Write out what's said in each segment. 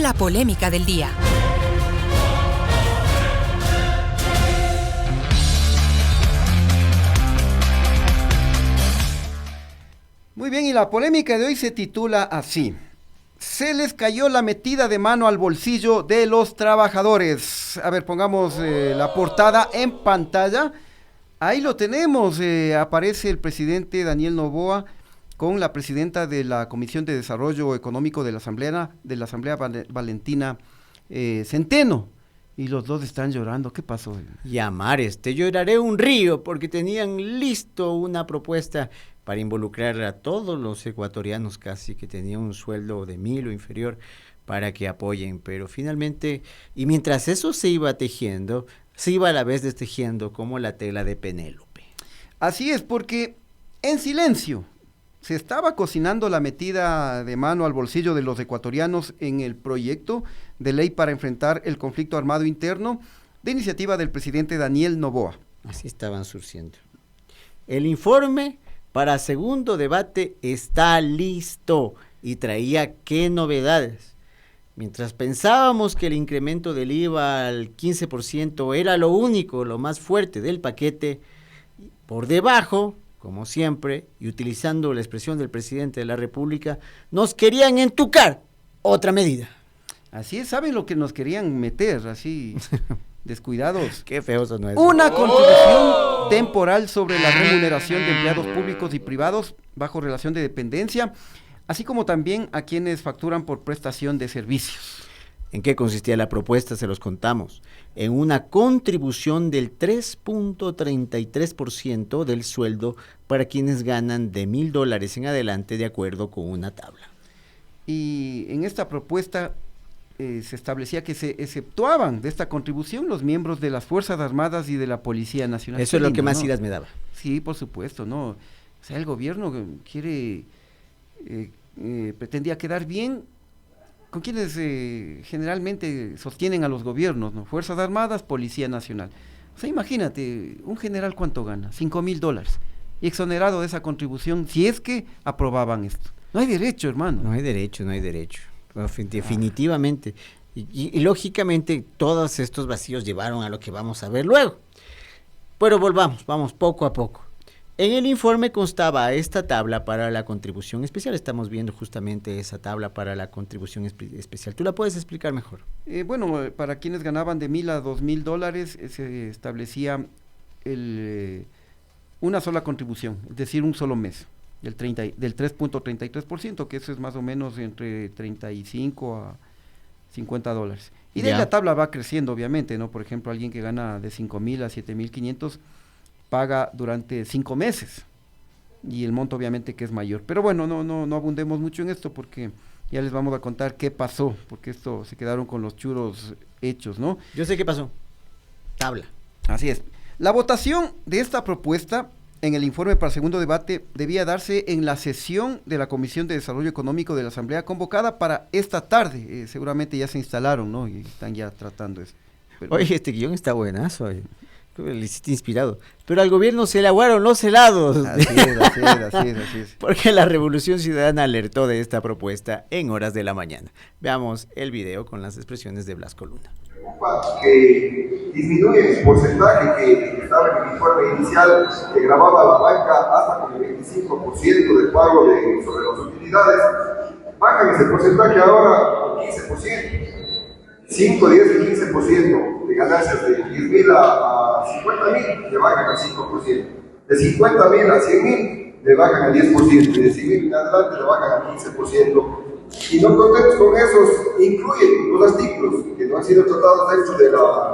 La polémica del día. Muy bien, y la polémica de hoy se titula así: se les cayó la metida de mano al bolsillo de los trabajadores. A ver, pongamos la portada en pantalla. Ahí lo tenemos, aparece el presidente Daniel Noboa con la presidenta de la Comisión de Desarrollo Económico de la Asamblea Valentina Centeno, y los dos están llorando. ¿Qué pasó? Ya, Mares, te lloraré un río, porque tenían listo una propuesta para involucrar a todos los ecuatorianos casi que tenían un sueldo de 1,000 o inferior para que apoyen, pero finalmente, y mientras eso se iba tejiendo, se iba a la vez destejiendo como la tela de Penélope. Así es, porque en silencio se estaba cocinando la metida de mano al bolsillo de los ecuatorianos en el proyecto de ley para enfrentar el conflicto armado interno de iniciativa del presidente Daniel Noboa. Así estaban surciendo. El informe para segundo debate está listo y traía qué novedades. Mientras pensábamos que el incremento del IVA al 15% era lo único, lo más fuerte del paquete, por debajo, como siempre, y utilizando la expresión del presidente de la República, nos querían entucar otra medida. Así es, ¿saben lo que nos querían meter? Así, descuidados. Qué feo sonó eso. Una contribución temporal sobre la remuneración de empleados públicos y privados bajo relación de dependencia, así como también a quienes facturan por prestación de servicios. ¿En qué consistía la propuesta? Se los contamos. En una contribución del 3.33% del sueldo para quienes ganan de $1,000 en adelante, de acuerdo con una tabla. Y en esta propuesta se establecía que se exceptuaban de esta contribución los miembros de las Fuerzas Armadas y de la Policía Nacional. Eso es lo que más iras me daba. Sí, por supuesto, ¿no? O sea, el gobierno quiere, pretendía quedar bien con quienes generalmente sostienen a los gobiernos, ¿no? Fuerzas Armadas, Policía Nacional. O sea, imagínate, un general ¿cuánto gana? $5,000. Y exonerado de esa contribución si es que aprobaban esto. No hay derecho, hermano. No hay derecho. Definitivamente. Y lógicamente todos estos vacíos llevaron a lo que vamos a ver luego. Pero vamos poco a poco. En el informe constaba esta tabla para la contribución especial. Estamos viendo justamente esa tabla para la contribución especial. ¿Tú la puedes explicar mejor? Bueno, para quienes ganaban de $1,000 a $2,000 se establecía una sola contribución, es decir, un solo mes, del 3.33%, que eso es más o menos entre 35 a $50. Y de ahí la tabla va creciendo, obviamente, ¿no? Por ejemplo, alguien que gana de 5,000 a 7,500 paga durante 5 meses, y el monto obviamente que es mayor. Pero bueno, no abundemos mucho en esto, porque ya les vamos a contar qué pasó, porque esto se quedaron con los churos hechos, ¿no? Yo sé qué pasó. Tabla. Así es. La votación de esta propuesta en el informe para segundo debate debía darse en la sesión de la Comisión de Desarrollo Económico de la Asamblea convocada para esta tarde. Seguramente ya se instalaron, ¿no? Y están ya tratando eso. Pero... Oye, este guión está buenazo, oye. Le hiciste inspirado. Pero al gobierno se le aguaron los helados. Así es. Porque la Revolución Ciudadana alertó de esta propuesta en horas de la mañana. Veamos el video con las expresiones de Blasco Luna. Que disminuye el porcentaje que estaba en el informe inicial, que grababa la banca hasta con el 25% del pago sobre las utilidades, bajan ese porcentaje ahora al 15%. 5, 10 y 15% de ganancias de 10,000 a 50,000 le bajan al 5%. De 50,000 a 100,000 le bajan al 10%. Y de 100,000 en adelante le bajan al 15%. Y no contentos con esos, incluyen los artículos que no han sido tratados dentro del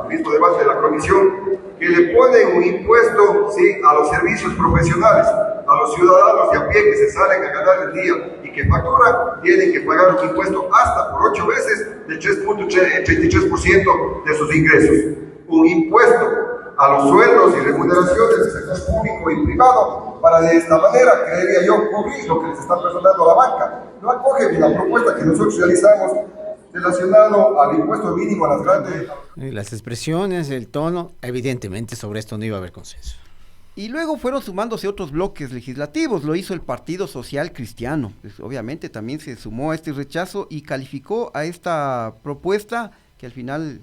mismo debate de la comisión, que le ponen un impuesto, ¿sí?, a los servicios profesionales, a los ciudadanos de a pie que se salen a ganar el día y que facturan, tienen que pagar un impuesto hasta por 8 veces del 3.33% de sus ingresos. Un impuesto a los sueldos y remuneraciones del sector público y privado, para de esta manera, creería yo, cubrir lo que les está presentando la banca. No acoge la propuesta que nosotros realizamos relacionado al impuesto mínimo a las grandes... Las expresiones, el tono, evidentemente sobre esto no iba a haber consenso. Y luego fueron sumándose otros bloques legislativos, lo hizo el Partido Social Cristiano, pues, obviamente también se sumó a este rechazo y calificó a esta propuesta, que al final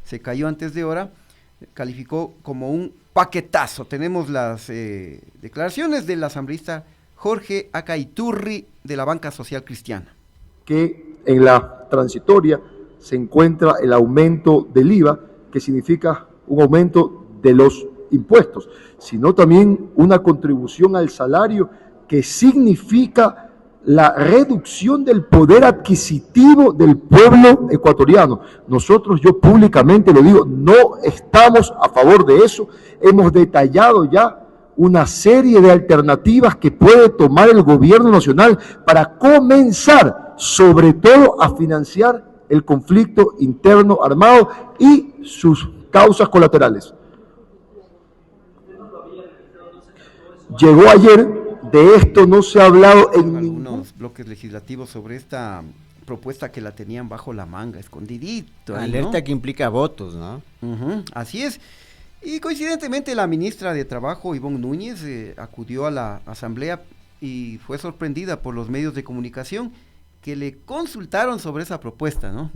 se cayó antes de hora, calificó como un paquetazo. Tenemos las declaraciones del asambleísta Jorge Acaiturri de la Banca Social Cristiana. Que en la transitoria se encuentra el aumento del IVA, que significa un aumento de los impuestos, sino también una contribución al salario que significa la reducción del poder adquisitivo del pueblo ecuatoriano. Nosotros, yo públicamente lo digo, no estamos a favor de eso. Hemos detallado ya una serie de alternativas que puede tomar el gobierno nacional para comenzar, sobre todo, a financiar el conflicto interno armado y sus causas colaterales. Llegó ayer, de esto no se ha hablado en algunos bloques legislativos sobre esta propuesta que la tenían bajo la manga, escondidito. Alerta, ¿no? que implica votos, ¿no? Así es. Y coincidentemente la ministra de Trabajo, Ivonne Núñez, acudió a la asamblea y fue sorprendida por los medios de comunicación que le consultaron sobre esa propuesta, ¿no?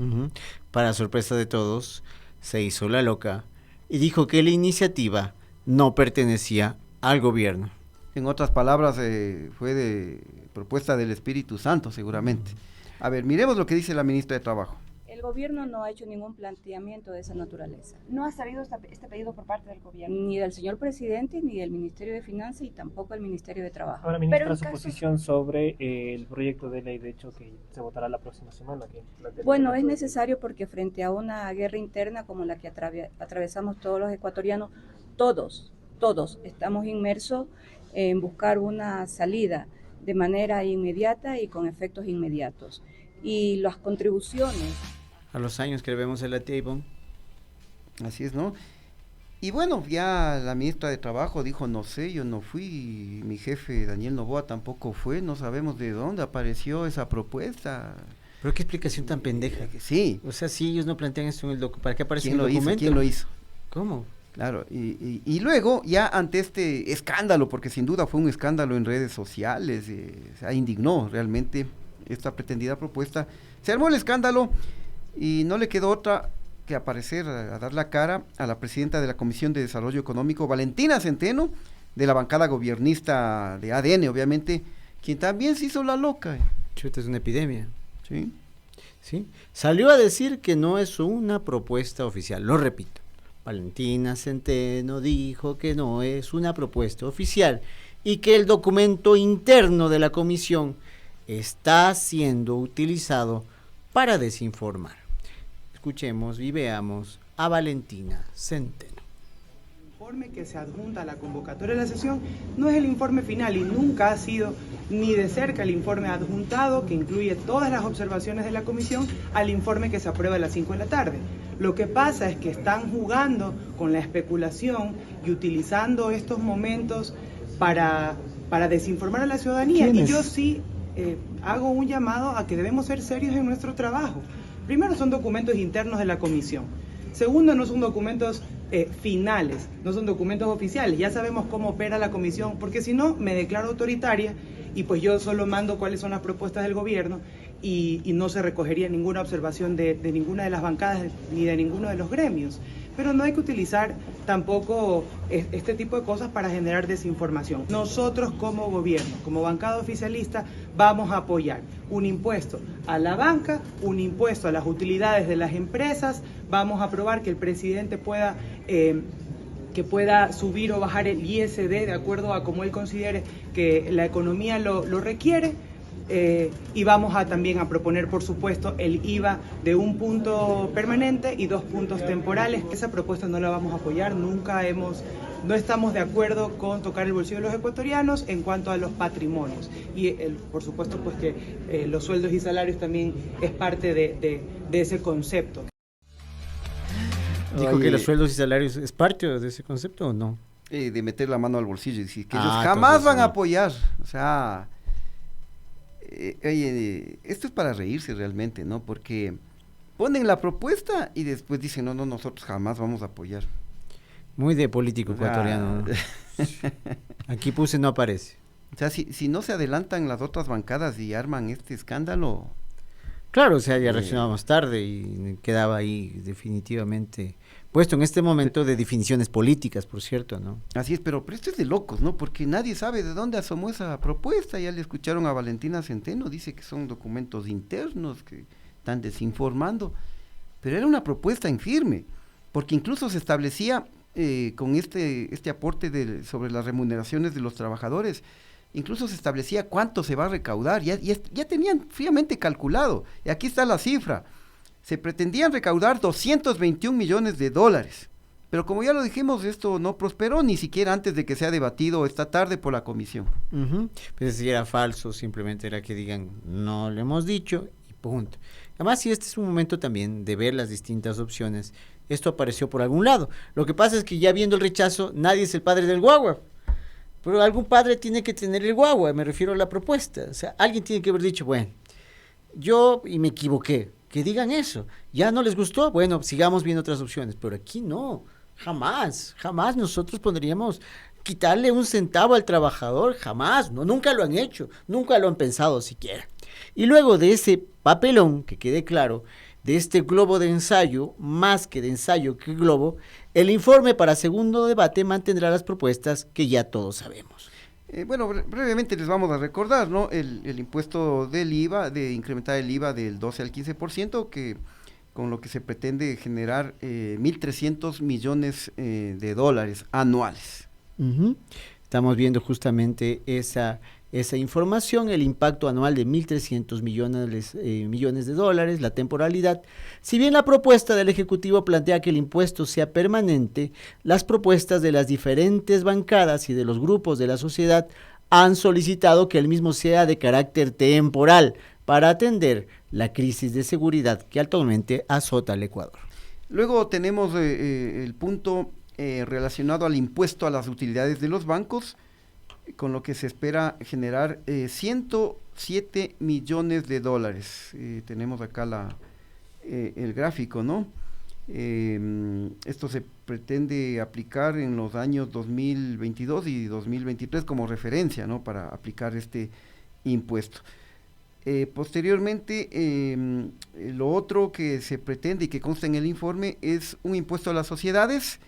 Para sorpresa de todos, se hizo la loca y dijo que la iniciativa no pertenecía al gobierno. En otras palabras, fue de propuesta del Espíritu Santo, seguramente. A ver, miremos lo que dice la ministra de Trabajo. El gobierno no ha hecho ningún planteamiento de esa naturaleza. No ha salido este pedido por parte del gobierno. Ni del señor presidente, ni del Ministerio de Finanzas y tampoco del Ministerio de Trabajo. Ahora, ministra, su posición sobre el proyecto de ley, de hecho, que se votará la próxima semana. Bueno, es necesario porque frente a una guerra interna como la que atravesamos todos los ecuatorianos, todos estamos inmersos en buscar una salida de manera inmediata y con efectos inmediatos. Y las contribuciones... A los años que vemos en la tía Ivonne. Así es, ¿no? Y bueno, ya la ministra de Trabajo dijo, no sé, yo no fui, mi jefe Daniel Noboa tampoco fue, no sabemos de dónde apareció esa propuesta. Pero qué explicación tan pendeja. Sí. O sea, si ellos no plantean esto en el documento, ¿para qué aparece en el documento? ¿Quién lo hizo? ¿Cómo? Claro, y luego, ya ante este escándalo, porque sin duda fue un escándalo en redes sociales, se indignó realmente esta pretendida propuesta, se armó el escándalo y no le quedó otra que aparecer a dar la cara a la presidenta de la Comisión de Desarrollo Económico, Valentina Centeno, de la bancada gobiernista de ADN, obviamente, quien también se hizo la loca. Chuta, es una epidemia. Sí. ¿Sí? Salió a decir que no es una propuesta oficial, lo repito. Valentina Centeno dijo que no es una propuesta oficial y que el documento interno de la comisión está siendo utilizado para desinformar. Escuchemos y veamos a Valentina Centeno. El informe que se adjunta a la convocatoria de la sesión no es el informe final y nunca ha sido ni de cerca el informe adjuntado que incluye todas las observaciones de la comisión al informe que se aprueba a las 5 de la tarde. Lo que pasa es que están jugando con la especulación y utilizando estos momentos para desinformar a la ciudadanía. Y yo sí hago un llamado a que debemos ser serios en nuestro trabajo. Primero, son documentos internos de la comisión. Segundo, no son documentos finales, no son documentos oficiales. Ya sabemos cómo opera la comisión, porque si no, me declaro autoritaria y pues yo solo mando cuáles son las propuestas del gobierno y no se recogería ninguna observación de ninguna de las bancadas ni de ninguno de los gremios. Pero no hay que utilizar tampoco este tipo de cosas para generar desinformación. Nosotros como gobierno, como bancada oficialista, vamos a apoyar un impuesto a la banca, un impuesto a las utilidades de las empresas, vamos a aprobar que el presidente pueda subir o bajar el ISD de acuerdo a como él considere que la economía lo requiere. Y vamos también a proponer, por supuesto, el IVA de 1 punto permanente y 2 puntos temporales. Esa propuesta no la vamos a apoyar, no estamos de acuerdo con tocar el bolsillo de los ecuatorianos en cuanto a los patrimonios. Y por supuesto, pues que los sueldos y salarios también es parte de ese concepto. ¿Dijo que los sueldos y salarios es parte de ese concepto o no? De meter la mano al bolsillo y decir que ellos jamás van a apoyar, o sea... Oye, esto es para reírse realmente, ¿no? Porque ponen la propuesta y después dicen, no, nosotros jamás vamos a apoyar. Muy de político ecuatoriano, ¿no? Aquí puse no aparece. O sea, si no se adelantan las otras bancadas y arman este escándalo... Claro, o sea, ya reaccionábamos tarde y quedaba ahí definitivamente puesto en este momento de definiciones políticas, por cierto, ¿no? Así es, pero esto es de locos, ¿no? Porque nadie sabe de dónde asomó esa propuesta. Ya le escucharon a Valentina Centeno, dice que son documentos internos que están desinformando, pero era una propuesta en firme, porque incluso se establecía con este aporte sobre las remuneraciones de los trabajadores, incluso se establecía cuánto se va a recaudar, ya tenían fríamente calculado, y aquí está la cifra. Se pretendían recaudar 221 millones de dólares, pero como ya lo dijimos, esto no prosperó ni siquiera antes de que sea debatido esta tarde por la comisión. Pues si era falso, simplemente era que digan, no lo hemos dicho, y punto. Además, si este es un momento también de ver las distintas opciones, esto apareció por algún lado. Lo que pasa es que ya viendo el rechazo, nadie es el padre del guagua. Pero algún padre tiene que tener el guagua, me refiero a la propuesta. O sea, alguien tiene que haber dicho, bueno, yo me equivoqué. Que digan eso. ¿Ya no les gustó? Bueno, sigamos viendo otras opciones. Pero aquí no. Jamás nosotros podríamos quitarle un centavo al trabajador. Jamás. No, nunca lo han hecho. Nunca lo han pensado siquiera. Y luego de ese papelón, que quede claro, de este globo de ensayo, más que de ensayo que globo, el informe para segundo debate mantendrá las propuestas que ya todos sabemos. Bueno, brevemente les vamos a recordar, ¿no? El impuesto del IVA, de incrementar el IVA del 12 al 15%, que con lo que se pretende generar 1.300 millones de dólares anuales. Estamos viendo justamente esa información, el impacto anual de 1.300 millones de dólares, la temporalidad. Si bien la propuesta del Ejecutivo plantea que el impuesto sea permanente, las propuestas de las diferentes bancadas y de los grupos de la sociedad han solicitado que el mismo sea de carácter temporal para atender la crisis de seguridad que actualmente azota al Ecuador. Luego tenemos el punto relacionado al impuesto a las utilidades de los bancos, con lo que se espera generar 107 millones de dólares. Tenemos acá el gráfico, ¿no? Esto se pretende aplicar en los años 2022 y 2023 como referencia, ¿no? Para aplicar este impuesto. Posteriormente, lo otro que se pretende y que consta en el informe es un impuesto a las sociedades,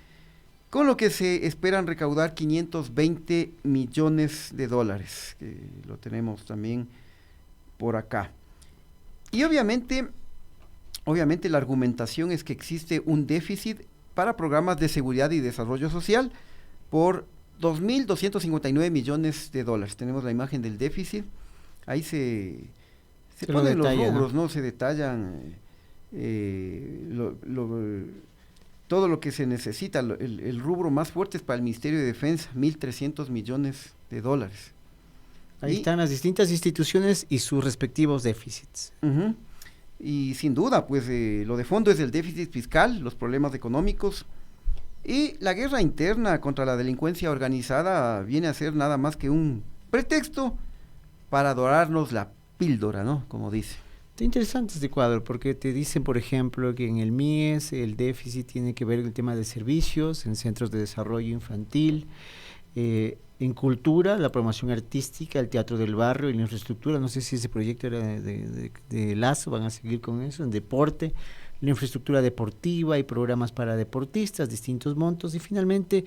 con lo que se esperan recaudar 520 millones de dólares, que lo tenemos también por acá. Y obviamente la argumentación es que existe un déficit para programas de seguridad y desarrollo social por 2.259 millones de dólares. Tenemos la imagen del déficit, ahí se ponen los rubros, ¿no? Se detallan todo lo que se necesita. El rubro más fuerte es para el Ministerio de Defensa, 1.300 millones de dólares. Ahí están las distintas instituciones y sus respectivos déficits. Y sin duda, pues lo de fondo es el déficit fiscal, los problemas económicos, y la guerra interna contra la delincuencia organizada viene a ser nada más que un pretexto para dorarnos la píldora, ¿no? Como dice. Está interesante este cuadro, porque te dicen, por ejemplo, que en el MIES el déficit tiene que ver con el tema de servicios, en centros de desarrollo infantil, en cultura, la promoción artística, el teatro del barrio y la infraestructura. No sé si ese proyecto era de Lazo, van a seguir con eso, en deporte, la infraestructura deportiva y programas para deportistas, distintos montos, y finalmente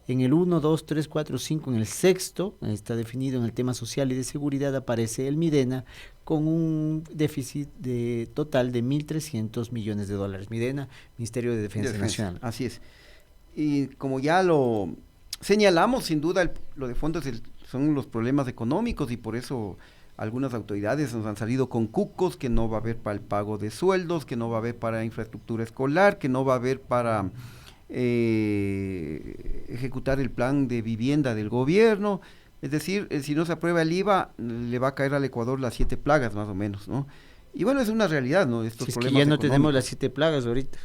en el 1, 2, 3, 4, 5, en el sexto, está definido en el tema social y de seguridad, aparece el Midena con un déficit total de 1.300 millones de dólares. Midena, Ministerio de Defensa Nacional. Así es. Y como ya lo señalamos, sin duda, lo de fondo son los problemas económicos, y por eso algunas autoridades nos han salido con cucos, que no va a haber para el pago de sueldos, que no va a haber para infraestructura escolar, que no va a haber para ejecutar el plan de vivienda del gobierno. Es decir, si no se aprueba el IVA, le va a caer al Ecuador las 7 plagas más o menos, ¿no? Y bueno, es una realidad, ¿no? Estos problemas que ya no tenemos las 7 plagas ahorita.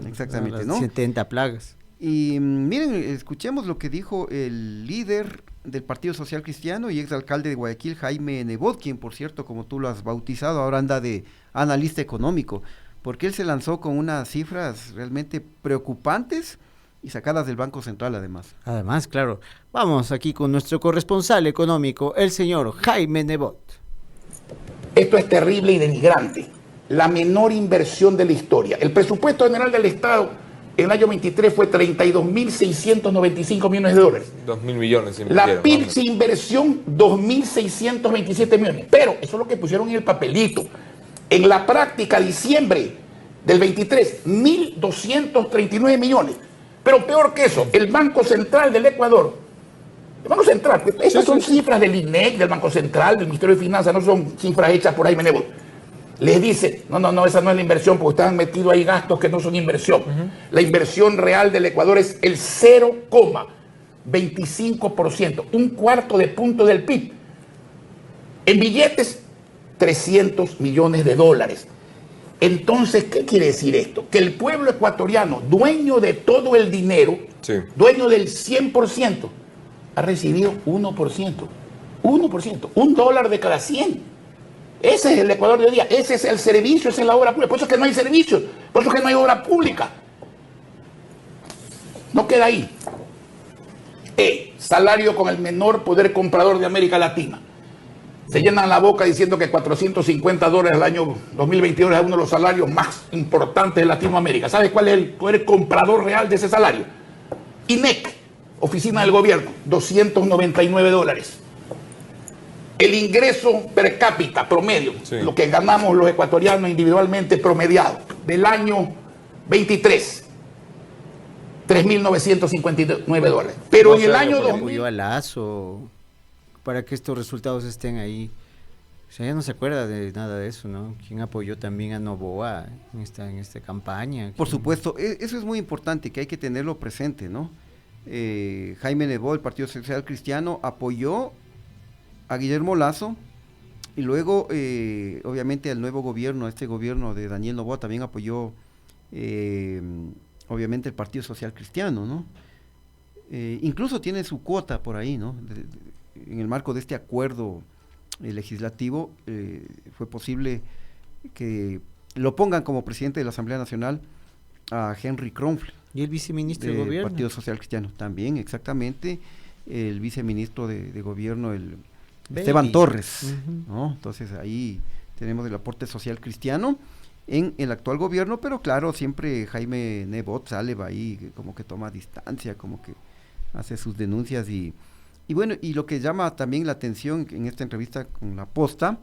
Exactamente, las ¿no? 70 plagas. Y miren, escuchemos lo que dijo el líder del Partido Social Cristiano y exalcalde de Guayaquil, Jaime Nebot, quien, por cierto, como tú lo has bautizado, ahora anda de analista económico, porque él se lanzó con unas cifras realmente preocupantes y sacadas del Banco Central además. Además, claro. Vamos aquí con nuestro corresponsal económico, el señor Jaime Nebot. Esto es terrible y denigrante. La menor inversión de la historia. El presupuesto general del Estado en el año 23 fue 32.695 millones de dólares. 2.000 millones. La PIB sin inversión, 2.627 millones. Pero eso es lo que pusieron en el papelito. En la práctica, diciembre del 23, 1.239 millones. Pero peor que eso, el Banco Central del Ecuador, el Banco Central, estas son cifras del INEC, del Banco Central, del Ministerio de Finanzas, no son cifras hechas por Jaime Nebot. Les dice, no, esa no es la inversión porque están metidos ahí gastos que no son inversión. La inversión real del Ecuador es el 0,25%, un cuarto de punto del PIB. En billetes, 300 millones de dólares. Entonces, ¿qué quiere decir esto? Que el pueblo ecuatoriano, dueño de todo el dinero, dueño del 100%, ha recibido 1%. 1%, $1 de cada 100. Ese es el Ecuador de hoy día, ese es el servicio, esa es la obra pública. Por eso es que no hay servicios, por eso es que no hay obra pública. No queda ahí. Salario con el menor poder comprador de América Latina. Se llenan la boca diciendo que $450 al año 2022 es uno de los salarios más importantes de Latinoamérica. ¿Sabes cuál es el poder comprador real de ese salario? INEC, Oficina del Gobierno, $299. El ingreso per cápita promedio, lo que ganamos los ecuatorianos individualmente promediado, del año 23, $3.959. Pero en el año 2000... apoyó a Lazo para que estos resultados estén ahí. O sea, ya no se acuerda de nada de eso, ¿no? ¿Quién apoyó también a Noboa en esta campaña? Por supuesto, eso es muy importante, que hay que tenerlo presente, ¿no? Jaime Nebot, el Partido Social Cristiano, apoyó a Guillermo Lazo y luego, obviamente, al nuevo gobierno, este gobierno de Daniel Noboa también apoyó, obviamente, el Partido Social Cristiano, ¿no? Incluso tiene su cuota por ahí, ¿no? En el marco de este acuerdo legislativo, fue posible que lo pongan como presidente de la Asamblea Nacional a Henry Kronfle. ¿Y el viceministro de Gobierno? Partido Social Cristiano, también, exactamente, el viceministro de Gobierno, Esteban Torres, ¿no? Entonces ahí tenemos el aporte social cristiano en el actual gobierno, pero claro, siempre Jaime Nebot sale ahí, como que toma distancia, como que hace sus denuncias y bueno, y lo que llama también la atención en esta entrevista con La Posta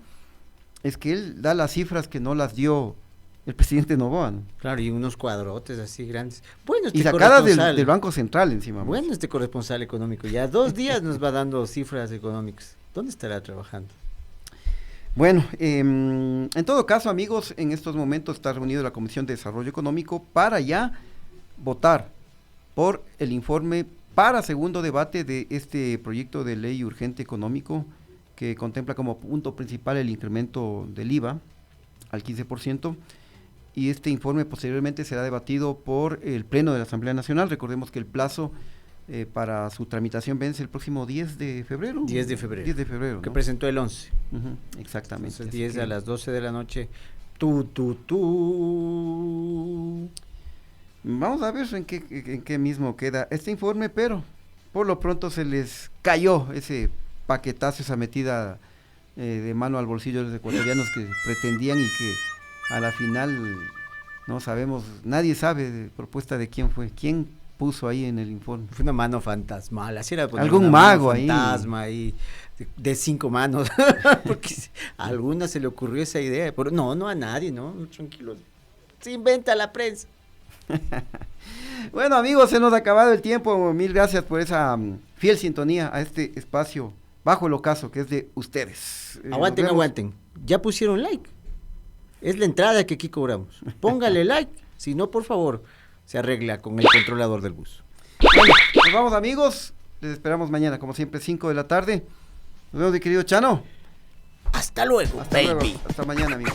es que él da las cifras que no las dio el presidente Noboa, ¿no? Claro, y unos cuadrotes así grandes. Bueno, y sacadas del Banco Central encima. Bueno, este corresponsal económico, ya 2 días nos va dando cifras económicas. ¿Dónde estará trabajando? Bueno, en todo caso, amigos, en estos momentos está reunido la Comisión de Desarrollo Económico para ya votar por el informe para segundo debate de este proyecto de ley urgente económico que contempla como punto principal el incremento del IVA al 15%, y este informe posteriormente será debatido por el Pleno de la Asamblea Nacional. Recordemos que el plazo para su tramitación vence el próximo 10 de febrero. 10 de febrero. 10 de febrero, que ¿no? Presentó el 11. Exactamente. Entonces, 10 a las 12 de la noche. Vamos a ver en qué mismo queda este informe, pero por lo pronto se les cayó ese paquetazo, esa metida de mano al bolsillo de los ecuatorianos que pretendían y que a la final no sabemos, nadie sabe de propuesta de quién fue, quién puso ahí en el informe. Fue una mano fantasmal, así era. Algún mago ahí. Fantasma ahí, de 5 manos, porque a alguna se le ocurrió esa idea, pero no a nadie, no, tranquilo, se inventa la prensa. Bueno, amigos, se nos ha acabado el tiempo. Mil gracias por esa fiel sintonía a este espacio bajo el ocaso que es de ustedes. Aguanten, ya pusieron like, es la entrada que aquí cobramos, póngale like, si no, por favor, se arregla con el controlador del bus. Bueno, nos vamos, amigos, les esperamos mañana, como siempre, 5 de la tarde. Nos vemos, mi querido Chano. Hasta luego, hasta mañana, amigos.